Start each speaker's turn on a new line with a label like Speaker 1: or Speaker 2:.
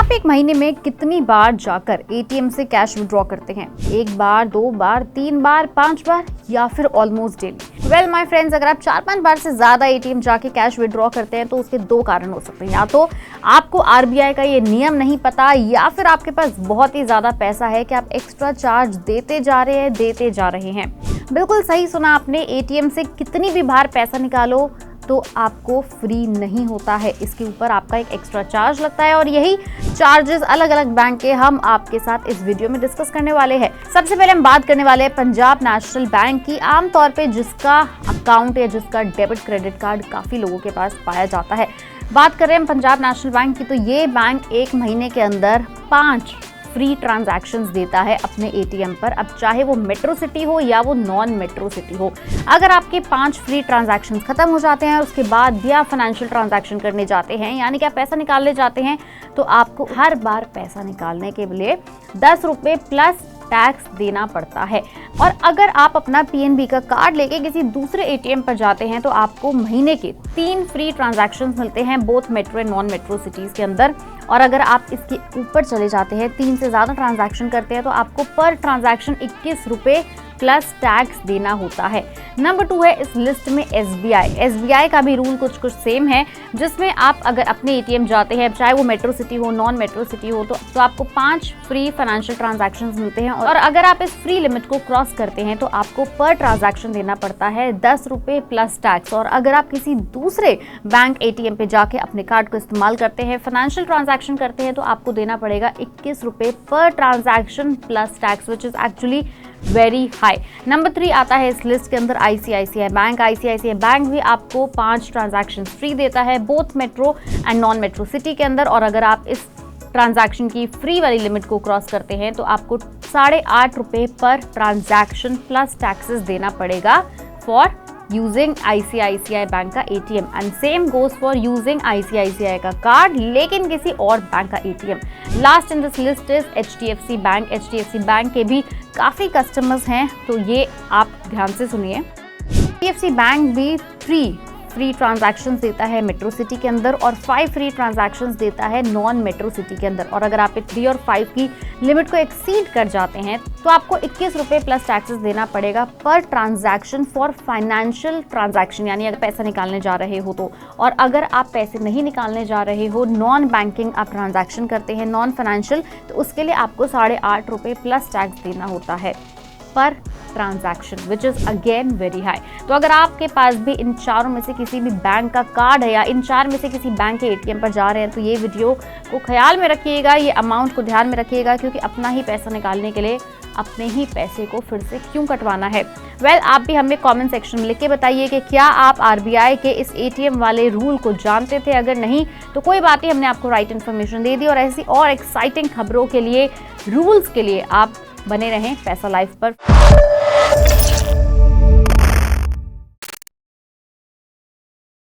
Speaker 1: आप एक महीने में कितनी बार जाकर एटीएम से कैश विड्रॉ करते हैं? एक बार, 2 बार, 3 बार, 5 बार या फिर almost daily? Well my friends, अगर आप 4-5 बार से ज्यादा एटीएम जाके कैश विड्रॉ करते हैं तो उसके 2 कारण हो सकते हैं। या तो आपको आरबीआई का ये नियम नहीं पता, या फिर आपके पास बहुत ही ज्यादा पैसा है कि आप एक्स्ट्रा चार्ज देते जा रहे हैं। बिल्कुल सही सुना आपने, एटीएम से कितनी भी बार पैसा निकालो तो आपको फ्री नहीं होता है, इसके ऊपर आपका एक एक्स्ट्रा चार्ज लगता है और यही चार्जेस अलग अलग बैंक के हम आपके साथ इस वीडियो में डिस्कस करने वाले हैं। सबसे पहले हम बात करने वाले हैं पंजाब नेशनल बैंक की। आमतौर पे जिसका अकाउंट या जिसका डेबिट क्रेडिट कार्ड काफी लोगों के पास पाया जाता है, बात करें हम पंजाब नेशनल बैंक की, तो ये बैंक एक महीने के अंदर 5 फ्री ट्रांजैक्शंस देता है अपने एटीएम पर। अब चाहे वो मेट्रो सिटी हो या वो नॉन मेट्रो सिटी हो, अगर आपके 5 फ्री ट्रांजैक्शंस खत्म हो जाते हैं और उसके बाद भी आप फाइनेंशियल ट्रांजैक्शन करने जाते हैं, यानी कि आप पैसा निकालने जाते हैं, तो आपको हर बार पैसा निकालने के लिए 10 रुपये प्लस टैक्स देना पड़ता है। और अगर आप अपना पीएनबी का कार्ड लेके किसी दूसरे एटीएम पर जाते हैं तो आपको महीने के 3 फ्री ट्रांजैक्शंस मिलते हैं, both metro and non metro cities के अंदर। और अगर आप इसके ऊपर चले जाते हैं, 3 से ज्यादा ट्रांजैक्शन करते हैं, तो आपको पर ट्रांजैक्शन 21 रुपये प्लस टैक्स देना होता है। नंबर 2 है इस लिस्ट में एसबीआई का भी रूल कुछ सेम है, जिसमें आप अगर अपने एटीएम जाते हैं, चाहे वो मेट्रो सिटी हो नॉन मेट्रो सिटी हो, तो आपको 5 फ्री फाइनेंशियल ट्रांजैक्शंस मिलते हैं। और अगर आप इस फ्री लिमिट को क्रॉस करते हैं तो आपको पर ट्रांजैक्शन देना पड़ता है 10 रुपये प्लस टैक्स। और अगर आप किसी दूसरे बैंक एटीएम पे जाके अपने कार्ड को इस्तेमाल करते हैं, फाइनेंशियल ट्रांजैक्शन करते हैं, तो आपको देना पड़ेगा 21 रुपये पर transaction plus tax, which is actually very high. Number 3 आता है इस लिस्ट के अंदर आईसीआईसीआई बैंक। आईसीआईसीआई बैंक भी आपको 5 ट्रांजैक्शन फ्री देता है, both metro and non metro city के अंदर। और अगर आप इस ट्रांजैक्शन की फ्री वाली लिमिट को क्रॉस करते हैं तो आपको 8.5 रुपये पर ट्रांजैक्शन प्लस टैक्सेस देना पड़ेगा फॉर यूजिंग आईसीआईसीआई बैंक का ATM. And same goes for using ICICI का कार्ड लेकिन किसी और बैंक का ATM. Last in this list is HDFC bank. HDFC bank के भी काफ़ी कस्टमर्स हैं, तो ये आप ध्यान से सुनिए। एचडीएफसी बैंक भी 3 फ्री ट्रांजैक्शंस देता है मेट्रो सिटी के अंदर और 5 फ्री ट्रांजैक्शंस देता है नॉन मेट्रो सिटी के अंदर। और अगर आप 3 और 5 की लिमिट को एक्सीड कर जाते हैं तो आपको 21 रुपये प्लस टैक्सेस देना पड़ेगा पर ट्रांजैक्शन फॉर फाइनेंशियल ट्रांजैक्शन, यानी अगर पैसा निकालने जा रहे हो तो। और अगर आप पैसे नहीं निकालने जा रहे हो, नॉन बैंकिंग आप ट्रांजैक्शन करते हैं, नॉन फाइनेंशियल, तो उसके लिए आपको 8.5 रुपये प्लस टैक्स देना होता है पर transaction, which is again very high. तो अगर आपके पास भी इन चारों में से किसी भी बैंक का कार्ड है या इन 4 में से किसी बैंक के एटीएम पर जा रहे हैं, तो ये वीडियो को ख्याल में रखिएगा, ये अमाउंट को ध्यान में रखिएगा, क्योंकि अपना ही पैसा निकालने के लिए अपने ही पैसे को फिर से क्यों कटवाना है। वेल, आप भी हमें कमेंट सेक्शन में लिख के बताइए कि क्या आप आरबीआई के इस एटीएम वाले रूल को जानते थे। अगर नहीं तो कोई बात नहीं, हमने आपको राइट इन्फॉर्मेशन दे दी। और ऐसी और एक्साइटिंग खबरों के लिए, रूल्स के लिए आप बने रहें पैसा लाइव पर।